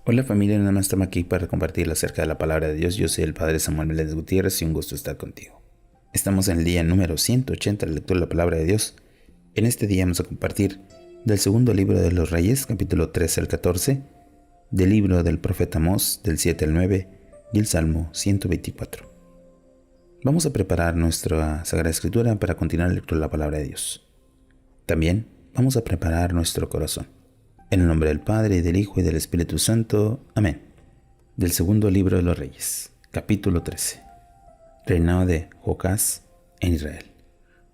Hola familia, nada más estamos aquí para compartir acerca de la palabra de Dios. Yo soy el Padre Samuel Meléndez Gutiérrez y un gusto estar contigo. Estamos en el día número 180 de la lectura de la palabra de Dios. En este día vamos a compartir del segundo libro de los Reyes, capítulo 13 al 14, del libro del profeta Amós, del 7 al 9 y el Salmo 124. Vamos a preparar nuestra Sagrada Escritura para continuar la lectura de la palabra de Dios. También vamos a preparar nuestro corazón. En el nombre del Padre, y del Hijo, y del Espíritu Santo. Amén. Del segundo libro de los Reyes, capítulo 13. Reinado de Joacás en Israel.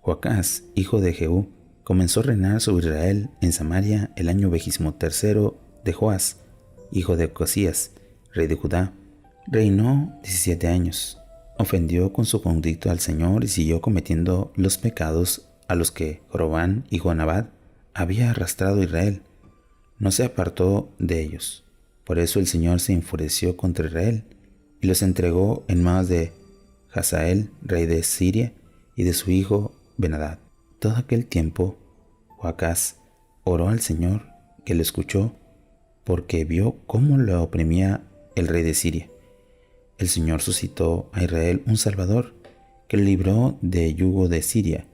Joacás, hijo de Jehú, comenzó a reinar sobre Israel en Samaria el año 23 de Joás, hijo de Ocosías, rey de Judá. Reinó 17 años. Ofendió con su conducta al Señor y siguió cometiendo los pecados a los que Jorobán, hijo de Nabat, había arrastrado a Israel. No se apartó de ellos. Por eso el Señor se enfureció contra Israel y los entregó en manos de Hazael, rey de Siria, y de su hijo Ben-Hadad. Todo aquel tiempo, Joacás oró al Señor, que le escuchó, porque vio cómo lo oprimía el rey de Siria. El Señor suscitó a Israel un Salvador, que le libró de yugo de Siria,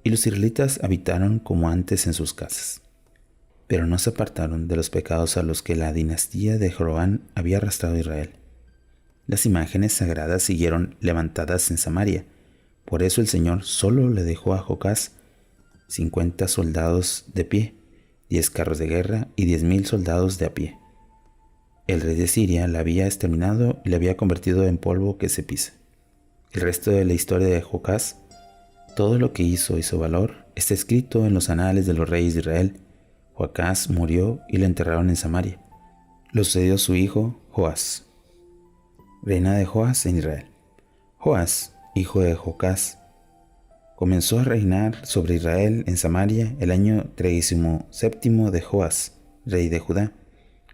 y los israelitas habitaron como antes en sus casas. Pero no se apartaron de los pecados a los que la dinastía de Jorobán había arrastrado a Israel. Las imágenes sagradas siguieron levantadas en Samaria. Por eso el Señor solo le dejó a Joacás 50 soldados de pie, 10 carros de guerra y 10,000 soldados de a pie. El rey de Siria la había exterminado y la había convertido en polvo que se pisa. El resto de la historia de Joacás, todo lo que hizo y su valor, está escrito en los anales de los reyes de Israel. Joacás murió y lo enterraron en Samaria. Lo sucedió su hijo Joás. Reina de Joás en Israel. Joás, hijo de Joacás, comenzó a reinar sobre Israel en Samaria el año 37 de Joás, rey de Judá.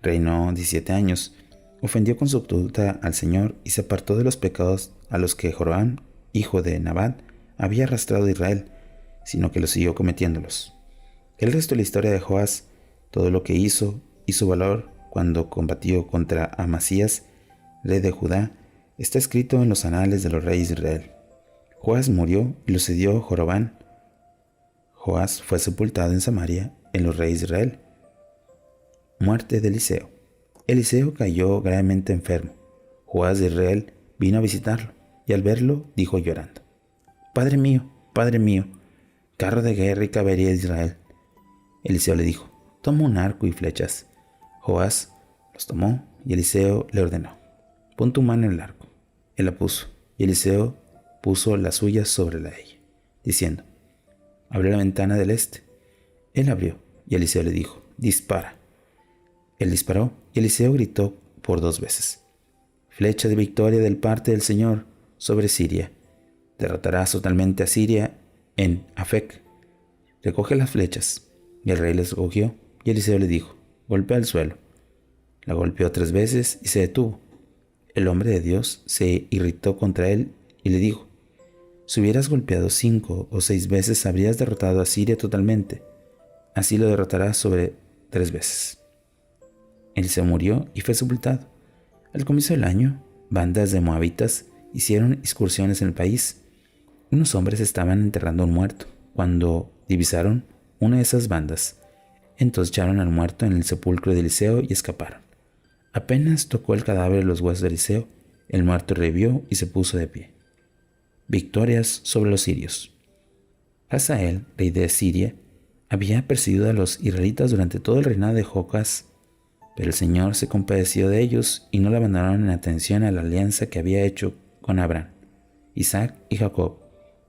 Reinó 17 años. Ofendió con su conducta al Señor y se apartó de los pecados a los que Jorobán, hijo de Nabat, había arrastrado a Israel, sino que los siguió cometiéndolos. El resto de la historia de Joás, todo lo que hizo y su valor cuando combatió contra Amasías, rey de Judá, está escrito en los anales de los reyes de Israel. Joás murió y lo sucedió Jorobán. Joás fue sepultado en Samaria en los reyes de Israel. Muerte de Eliseo. Eliseo cayó gravemente enfermo. Joás de Israel vino a visitarlo y al verlo dijo llorando: Padre mío, carro de guerra y caballería de Israel. Eliseo le dijo: toma un arco y flechas. Joás los tomó y Eliseo le ordenó: pon tu mano en el arco. Él la puso y Eliseo puso las suyas sobre la de ella, diciendo: abre la ventana del este. Él abrió y Eliseo le dijo: dispara. Él disparó y Eliseo gritó por 2 veces: flecha de victoria del parte del Señor sobre Siria. Derrotarás totalmente a Siria en Afec. Recoge las flechas. Y el rey les recogió, y Eliseo le dijo: golpea el suelo. La golpeó 3 veces y se detuvo. El hombre de Dios se irritó contra él y le dijo: si hubieras golpeado 5 o 6 veces, habrías derrotado a Siria totalmente. Así lo derrotarás sobre 3 veces. Eliseo murió y fue sepultado. Al comienzo del año, bandas de moabitas hicieron excursiones en el país. Unos hombres estaban enterrando a un muerto cuando divisaron una de esas bandas. Entonces echaron al muerto en el sepulcro de Eliseo y escaparon. Apenas tocó el cadáver de los huesos de Eliseo, el muerto revivió y se puso de pie. Victorias sobre los sirios. Hazael, rey de Siria, había perseguido a los israelitas durante todo el reinado de Joacás, pero el Señor se compadeció de ellos y no le abandonaron en atención a la alianza que había hecho con Abraham, Isaac y Jacob.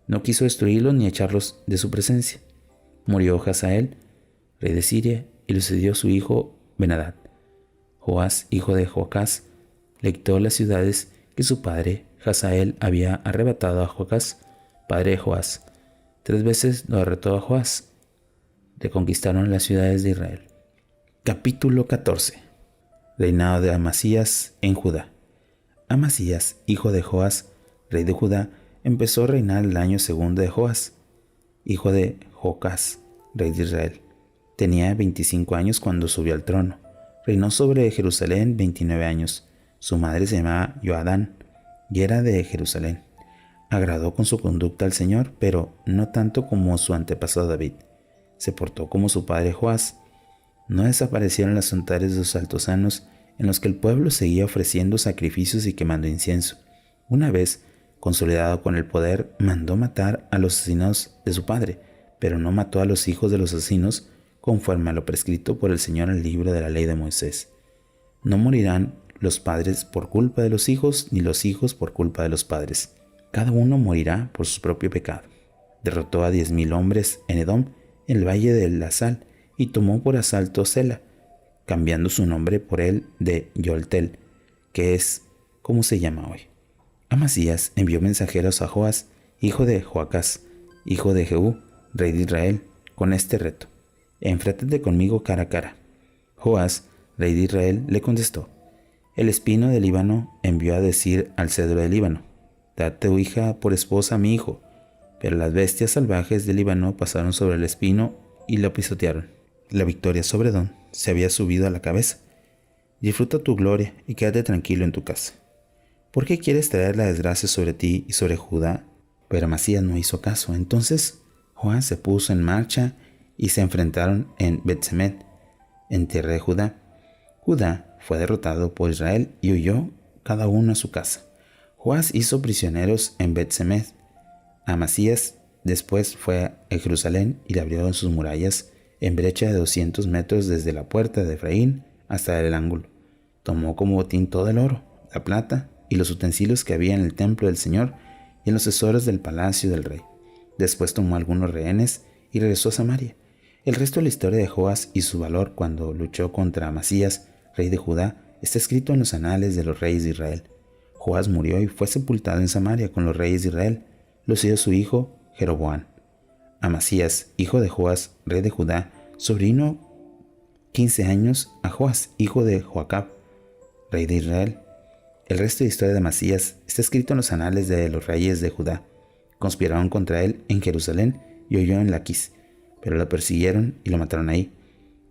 No quiso destruirlos ni echarlos de su presencia. Murió Hazael, rey de Siria, y le sucedió su hijo Ben-Hadad. Joás, hijo de Joacás, le quitó las ciudades que su padre Hazael había arrebatado a Joacás, padre de Joás. 3 veces lo arrebató a Joás. Le conquistaron las ciudades de Israel. Capítulo 14. Reinado de Amasías en Judá. Amasías, hijo de Joás, rey de Judá, empezó a reinar el año 2 de Joás, hijo de Joacás, rey de Israel. Tenía 25 años cuando subió al trono. Reinó sobre Jerusalén 29 años. Su madre se llamaba Joadán y era de Jerusalén. Agradó con su conducta al Señor, pero no tanto como su antepasado David. Se portó como su padre Joás. No desaparecieron los altares de los altosanos en los que el pueblo seguía ofreciendo sacrificios y quemando incienso. Una vez, consolidado con el poder, mandó matar a los asesinos de su padre, pero no mató a los hijos de los asesinos conforme a lo prescrito por el Señor en el libro de la ley de Moisés. No morirán los padres por culpa de los hijos, ni los hijos por culpa de los padres. Cada uno morirá por su propio pecado. Derrotó a 10,000 hombres en Edom, en el valle de la Sal, y tomó por asalto Sela, cambiando su nombre por el de Yoltel, que es como se llama hoy. Amasías envió mensajeros a Joás, hijo de Joacás, hijo de Jehú, rey de Israel, con este reto: enfréntate conmigo cara a cara. Joás, rey de Israel, le contestó: el espino del Líbano envió a decir al cedro del Líbano: dad tu hija por esposa a mi hijo. Pero las bestias salvajes del Líbano pasaron sobre el espino y lo pisotearon. La victoria sobre Edom se había subido a la cabeza. Disfruta tu gloria y quédate tranquilo en tu casa. ¿Por qué quieres traer la desgracia sobre ti y sobre Judá? Pero Amasías no hizo caso. Entonces Joás se puso en marcha y se enfrentaron en Bet-Semet, en tierra de Judá. Judá fue derrotado por Israel y huyó cada uno a su casa. Joás hizo prisioneros en Bet-Semet. Amasías después fue a Jerusalén y le abrió sus murallas en brecha de 200 metros desde la puerta de Efraín hasta el ángulo. Tomó como botín todo el oro, la plata y los utensilios que había en el templo del Señor y en los tesoros del palacio del rey. Después tomó algunos rehenes y regresó a Samaria. El resto de la historia de Joás y su valor cuando luchó contra Amasías, rey de Judá, está escrito en los anales de los reyes de Israel. Joás murió y fue sepultado en Samaria con los reyes de Israel. Lo sucedió su hijo Jeroboam. Amasías, hijo de Joás, rey de Judá, sobrino 15 años a Joás, hijo de Joacab, rey de Israel. El resto de la historia de Amasías está escrito en los anales de los reyes de Judá. Conspiraron contra él en Jerusalén y huyó en Laquis, pero lo persiguieron y lo mataron ahí.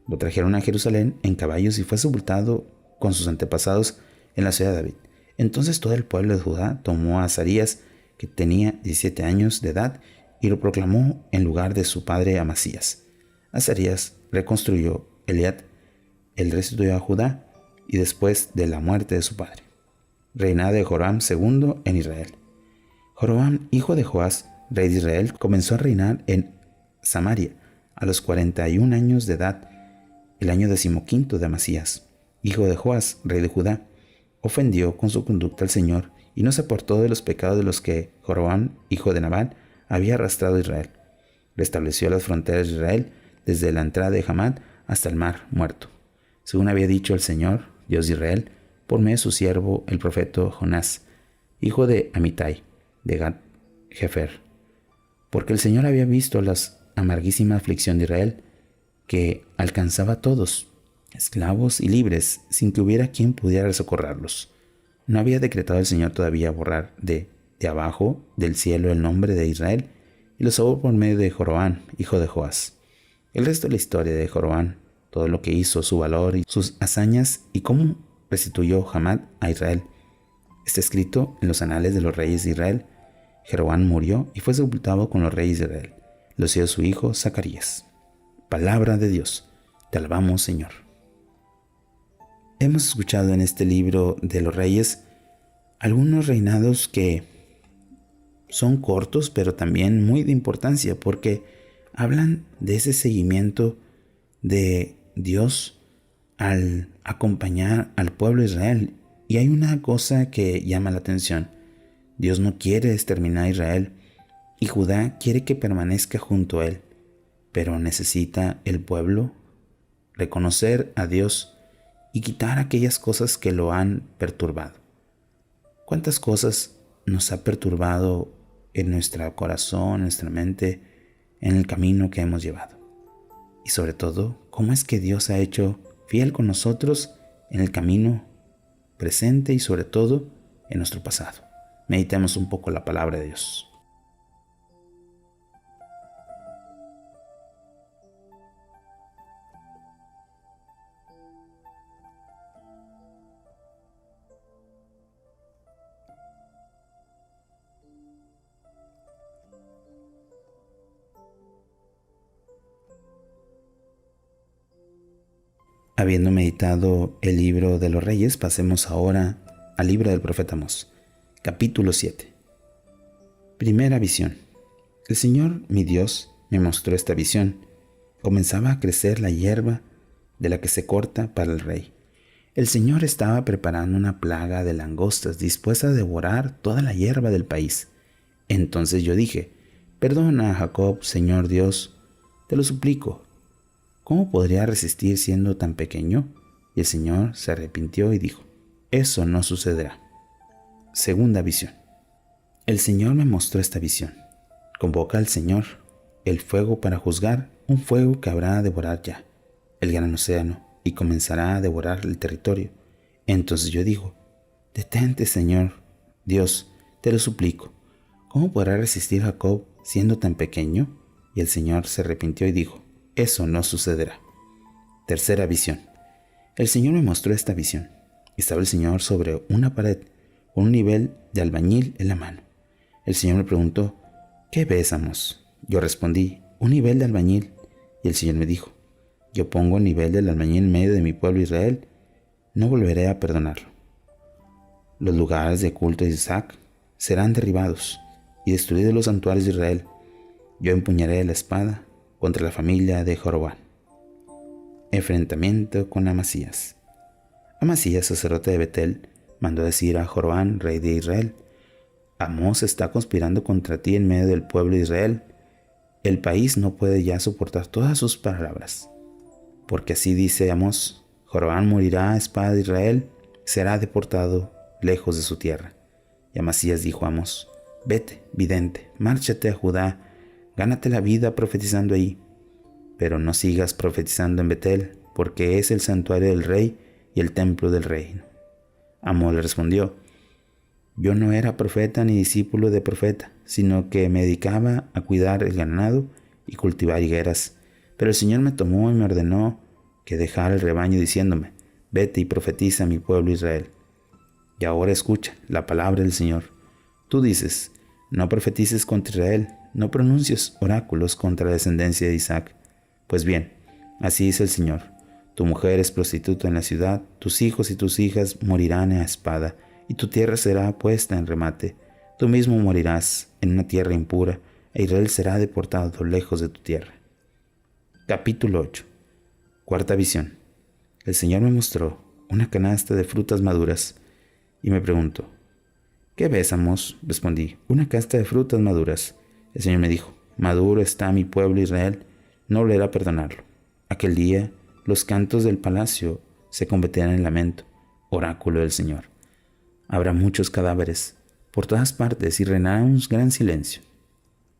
Lo trajeron a Jerusalén en caballos y fue sepultado con sus antepasados en la ciudad de David. Entonces todo el pueblo de Judá tomó a Azarías, que tenía 17 años de edad, y lo proclamó en lugar de su padre Amasías. Azarías reconstruyó Eliat, el restituyó a Judá, y después de la muerte de su padre. Reinado de Joram II en Israel. Joram, hijo de Joás, rey de Israel, comenzó a reinar en Samaria a los 41 años de edad, el año 15 de Amasías, hijo de Joás, rey de Judá. Ofendió con su conducta al Señor y no se apartó de los pecados de los que Joram, hijo de Nabat, había arrastrado a Israel. Restableció las fronteras de Israel desde la entrada de Hamat hasta el mar muerto, según había dicho el Señor, Dios de Israel, por medio de su siervo el profeta Jonás, hijo de Amitai, de Gat-Hefer. Porque el Señor había visto la amarguísima aflicción de Israel, que alcanzaba a todos, esclavos y libres, sin que hubiera quien pudiera socorrerlos. No había decretado el Señor todavía borrar de abajo del cielo el nombre de Israel, y lo salvó por medio de Joroboam, hijo de Joás. El resto de la historia de Joroboam, todo lo que hizo, su valor y sus hazañas, y cómo restituyó Hamat a Israel, está escrito en los anales de los reyes de Israel. Jeroboam murió y fue sepultado con los reyes de Israel. Lo sucedió su hijo Zacarías. Palabra de Dios. Te alabamos, Señor. Hemos escuchado en este libro de los reyes algunos reinados que son cortos, pero también muy de importancia, porque hablan de ese seguimiento de Dios al acompañar al pueblo de Israel. Y hay una cosa que llama la atención. Dios no quiere exterminar a Israel y Judá quiere que permanezca junto a él, pero necesita el pueblo reconocer a Dios y quitar aquellas cosas que lo han perturbado. ¿Cuántas cosas nos ha perturbado en nuestro corazón, en nuestra mente, en el camino que hemos llevado? Y sobre todo, ¿cómo es que Dios ha hecho fiel con nosotros en el camino presente y sobre todo en nuestro pasado? Meditemos un poco la palabra de Dios. Habiendo meditado el libro de los Reyes, pasemos ahora al libro del profeta Amós, capítulo 7. Primera visión. El Señor, mi Dios, me mostró esta visión. Comenzaba a crecer la hierba de la que se corta para el rey. El Señor estaba preparando una plaga de langostas dispuesta a devorar toda la hierba del país. Entonces yo dije: perdona a Jacob, Señor Dios, te lo suplico. ¿Cómo podría resistir siendo tan pequeño? Y el Señor se arrepintió y dijo: eso no sucederá. Segunda visión. El Señor me mostró esta visión. Convoca al Señor el fuego para juzgar, un fuego que habrá de devorar ya el gran océano y comenzará a devorar el territorio. Entonces yo digo: detente, Señor Dios, te lo suplico. ¿Cómo podrá resistir Jacob siendo tan pequeño? Y el Señor se arrepintió y dijo: eso no sucederá. Tercera visión. El Señor me mostró esta visión. Estaba el Señor sobre una pared con un nivel de albañil en la mano. El Señor me preguntó: ¿qué ves, Amós? Yo respondí: un nivel de albañil. Y el Señor me dijo: yo pongo el nivel del albañil en medio de mi pueblo Israel. No volveré a perdonarlo. Los lugares de culto de Isaac serán derribados y destruidos los santuarios de Israel. Yo empuñaré la espada contra la familia de Jeroboam. Enfrentamiento con Amasías. Amasías, sacerdote de Betel, mandó decir a Jeroboam, rey de Israel: Amós está conspirando contra ti en medio del pueblo de Israel. El país no puede ya soportar todas sus palabras. Porque así dice Amós: Jeroboam morirá a espada de Israel, será deportado lejos de su tierra. Y Amasías dijo a Amós: vete, vidente, márchate a Judá, gánate la vida profetizando ahí. Pero no sigas profetizando en Betel, porque es el santuario del rey y el templo del reino. Amós le respondió: yo no era profeta ni discípulo de profeta, sino que me dedicaba a cuidar el ganado y cultivar higueras. Pero el Señor me tomó y me ordenó que dejara el rebaño diciéndome: vete y profetiza a mi pueblo Israel. Y ahora escucha la palabra del Señor. Tú dices: no profetices contra Israel, no pronuncies oráculos contra la descendencia de Isaac. Pues bien, así dice el Señor: tu mujer es prostituta en la ciudad, tus hijos y tus hijas morirán a espada, y tu tierra será puesta en remate. Tú mismo morirás en una tierra impura, e Israel será deportado lejos de tu tierra. Capítulo 8. Cuarta visión. El Señor me mostró una canasta de frutas maduras, y me preguntó: ¿qué ves, Amós? Respondí: una canasta de frutas maduras. El Señor me dijo: maduro está mi pueblo Israel, no volverá a perdonarlo. Aquel día los cantos del palacio se convertirán en lamento, oráculo del Señor. Habrá muchos cadáveres por todas partes y reinará un gran silencio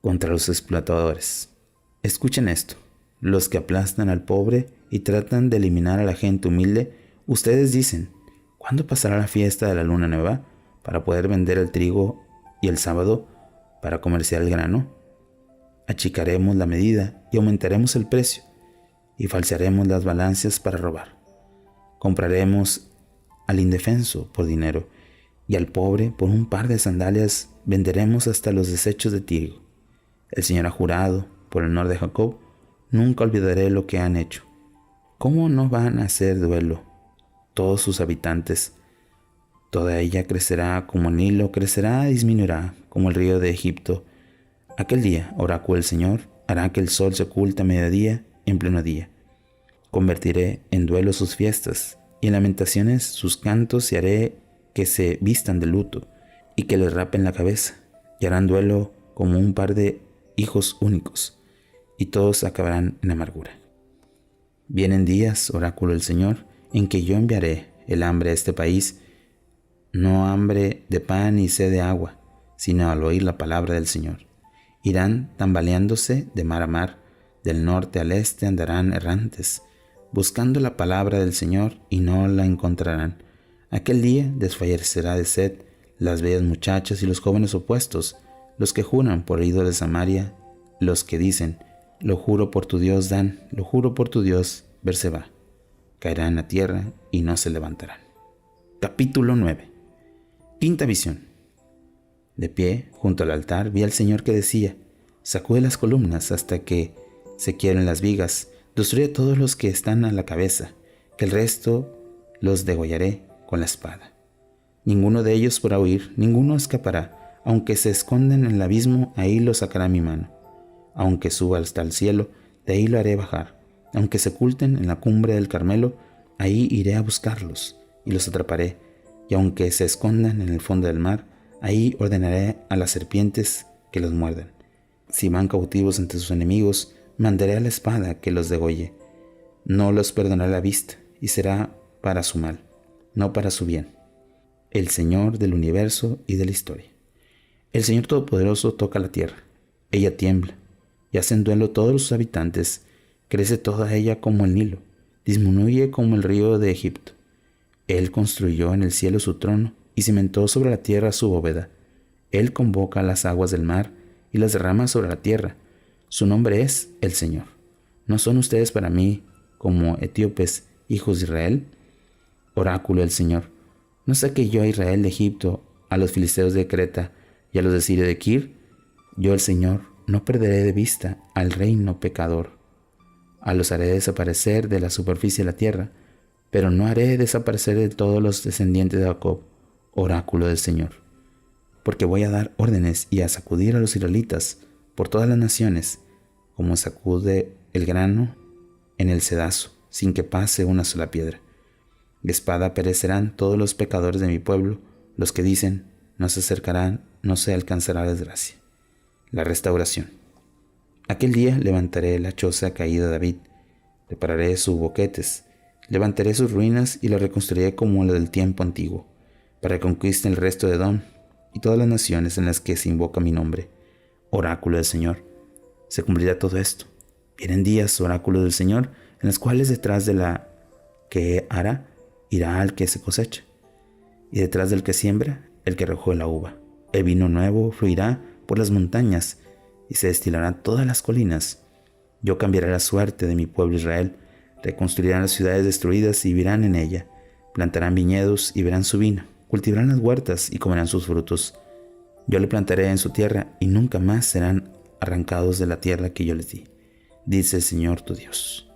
contra los explotadores. Escuchen esto: los que aplastan al pobre y tratan de eliminar a la gente humilde. Ustedes dicen: ¿cuándo pasará la fiesta de la luna nueva para poder vender el trigo y el sábado para comerciar el grano? Achicaremos la medida y aumentaremos el precio, y falsearemos las balanzas para robar. Compraremos al indefenso por dinero, y al pobre por un par de sandalias venderemos hasta los desechos de trigo. El Señor ha jurado por el honor de Jacob: nunca olvidaré lo que han hecho. ¿Cómo no van a hacer duelo todos sus habitantes? Toda ella crecerá como el Nilo, crecerá y disminuirá como el río de Egipto. Aquel día, oráculo del Señor, hará que el sol se oculte a mediodía en pleno día. Convertiré en duelo sus fiestas y en lamentaciones sus cantos, y haré que se vistan de luto y que les rapen la cabeza, y harán duelo como un par de hijos únicos, y todos acabarán en amargura. Vienen días, oráculo del Señor, en que yo enviaré el hambre a este país, no hambre de pan ni sed de agua, sino al oír la palabra del Señor. Irán tambaleándose de mar a mar, del norte al este andarán errantes, buscando la palabra del Señor, y no la encontrarán. Aquel día desfallecerá de sed las bellas muchachas y los jóvenes opuestos, los que juran por el ídolo de Samaria, los que dicen: lo juro por tu Dios Dan, lo juro por tu Dios Berseba. Caerán en la tierra y no se levantarán. Capítulo 9. Quinta visión. De pie, junto al altar, vi al Señor que decía: sacude las columnas hasta que se quiebren las vigas, destruye a todos los que están a la cabeza, que el resto los degollaré con la espada. Ninguno de ellos podrá huir, ninguno escapará. Aunque se escondan en el abismo, ahí lo sacará mi mano. Aunque suba hasta el cielo, de ahí lo haré bajar. Aunque se oculten en la cumbre del Carmelo, ahí iré a buscarlos y los atraparé. Y aunque se escondan en el fondo del mar, ahí ordenaré a las serpientes que los muerdan. Si van cautivos ante sus enemigos, mandaré a la espada que los degolle. No los perdonaré la vista, y será para su mal, no para su bien. El Señor del universo y de la historia. El Señor Todopoderoso toca la tierra. Ella tiembla, y hacen duelo todos sus habitantes. Crece toda ella como el Nilo, disminuye como el río de Egipto. Él construyó en el cielo su trono y cimentó sobre la tierra su bóveda. Él convoca las aguas del mar y las derrama sobre la tierra. Su nombre es el Señor. ¿No son ustedes para mí como etíopes, hijos de Israel? Oráculo del Señor. ¿No saqué yo a Israel de Egipto, a los filisteos de Creta y a los de Siria de Kir? Yo, el Señor, no perderé de vista al reino pecador. A los haré desaparecer de la superficie de la tierra, pero no haré desaparecer de todos los descendientes de Jacob, oráculo del Señor. Porque voy a dar órdenes y a sacudir a los israelitas por todas las naciones, como sacude el grano en el cedazo, sin que pase una sola piedra. De espada perecerán todos los pecadores de mi pueblo, los que dicen, no se acercarán, no se alcanzará desgracia. La restauración. Aquel día levantaré la choza caída de David, repararé sus boquetes, levantaré sus ruinas y las reconstruiré como la del tiempo antiguo, para que conquisten el resto de Edom y todas las naciones en las que se invoca mi nombre. Oráculo del Señor. Se cumplirá todo esto. Vienen días, oráculo del Señor, en los cuales detrás de la que hará, irá al que se cosecha, y detrás del que siembra, el que recoge la uva. El vino nuevo fluirá por las montañas, y se destilarán todas las colinas. Yo cambiaré la suerte de mi pueblo Israel, reconstruirán las ciudades destruidas y vivirán en ella, plantarán viñedos y verán su vino, cultivarán las huertas y comerán sus frutos. Yo le plantaré en su tierra y nunca más serán arrancados de la tierra que yo les di, dice el Señor tu Dios.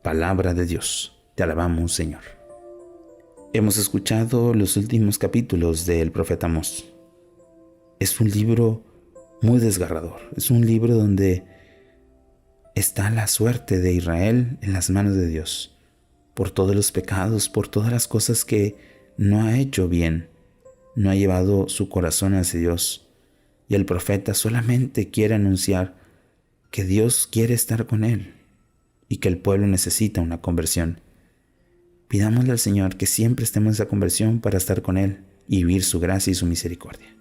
Palabra de Dios, te alabamos, Señor. Hemos escuchado los últimos capítulos del profeta Amós. Es un libro muy desgarrador, es un libro donde está la suerte de Israel en las manos de Dios, por todos los pecados, por todas las cosas que no ha hecho bien, no ha llevado su corazón hacia Dios. Y el profeta solamente quiere anunciar que Dios quiere estar con él y que el pueblo necesita una conversión. Pidámosle al Señor que siempre estemos en esa conversión para estar con Él y vivir su gracia y su misericordia.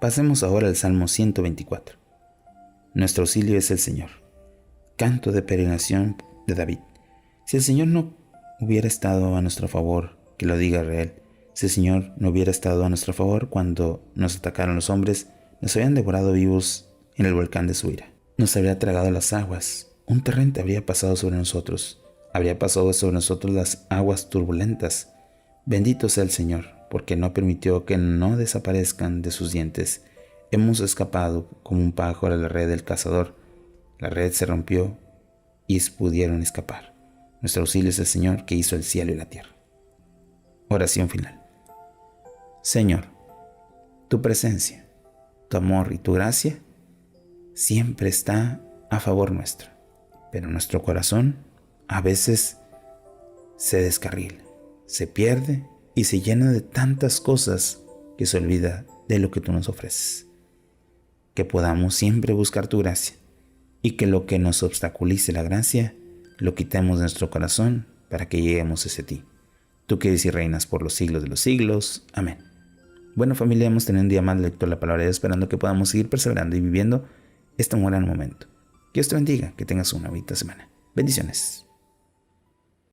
Pasemos ahora al Salmo 124. Nuestro auxilio es el Señor. Canto de peregrinación de David. Si el Señor no hubiera estado a nuestro favor, que lo diga Israel. Si el Señor no hubiera estado a nuestro favor cuando nos atacaron los hombres, nos habrían devorado vivos en el volcán de su ira. Nos habría tragado las aguas. Un torrente habría pasado sobre nosotros. Habría pasado sobre nosotros las aguas turbulentas. Bendito sea el Señor, porque no permitió que no desaparezcan de sus dientes. Hemos escapado como un pájaro a la red del cazador. La red se rompió y pudieron escapar. Nuestro auxilio es el Señor que hizo el cielo y la tierra. Oración final. Señor, tu presencia, tu amor y tu gracia siempre está a favor nuestro, pero nuestro corazón a veces se descarrila, se pierde y se llena de tantas cosas que se olvida de lo que tú nos ofreces. Que podamos siempre buscar tu gracia y que lo que nos obstaculice la gracia lo quitemos de nuestro corazón para que lleguemos hacia ti. Tú que vives y reinas por los siglos de los siglos. Amén. Bueno, familia, hemos tenido un día más de lectura de la palabra de Dios, esperando que podamos seguir perseverando y viviendo este gran momento. Dios te bendiga, que tengas una bonita semana. Bendiciones.